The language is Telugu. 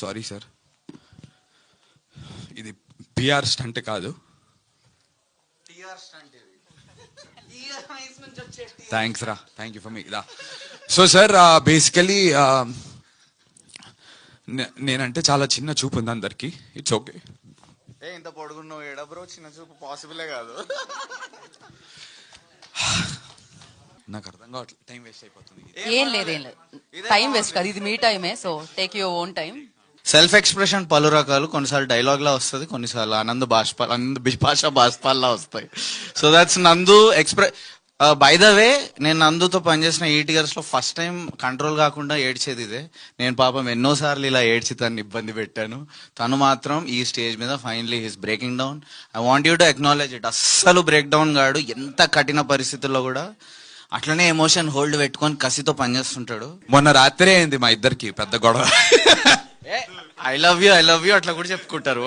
సారీ సార్, ఇది పిఆర్ స్టంట్ కాదు. థ్యాంక్స్ రా, thank you for me. So sir basically నేనంటే చాలా చిన్న చూపు ఉంది అందరికి. It's okay. ఇంత పొడుగున్నావు ఏడా బ్రో, చిన్న చూపు పాసిబులే కాదు. నాకు అర్థం కావట్లేదు, టైం వేస్ట్ అయిపోతుంది. ఏం లేదు టైం వేస్ట్ కాదు, ఇది మీ టైమే. So take your own time. Self expression పలు రకాలు, కొన్నిసార్లు డైలాగ్ లా వస్తుంది, కొన్నిసార్లు ఆనంద్ బిపాషా బాష్పాల్ లా వస్తాయి. సో దట్స్ నందు బై ద వే, నేను నందుతో పనిచేసిన 8 years లో ఫస్ట్ టైం కంట్రోల్ కాకుండా ఏడ్చేది ఇదే. నేను పాపం ఎన్నోసార్లు ఇలా ఏడ్చి తను ఇబ్బంది పెట్టాను. తను మాత్రం ఈ స్టేజ్ మీద finally his breaking down. I want you to acknowledge it. అస్సలు బ్రేక్ డౌన్ గాడు, ఎంత కఠిన పరిస్థితుల్లో కూడా అట్లనే ఎమోషన్ హోల్డ్ పెట్టుకొని కసితో పనిచేస్తుంటాడు. మొన్న రాత్రే అయింది మా ఇద్దరికి పెద్ద గొడవ. ఐ లవ్ యూ అట్లా కూడా చెప్పుకుంటారు.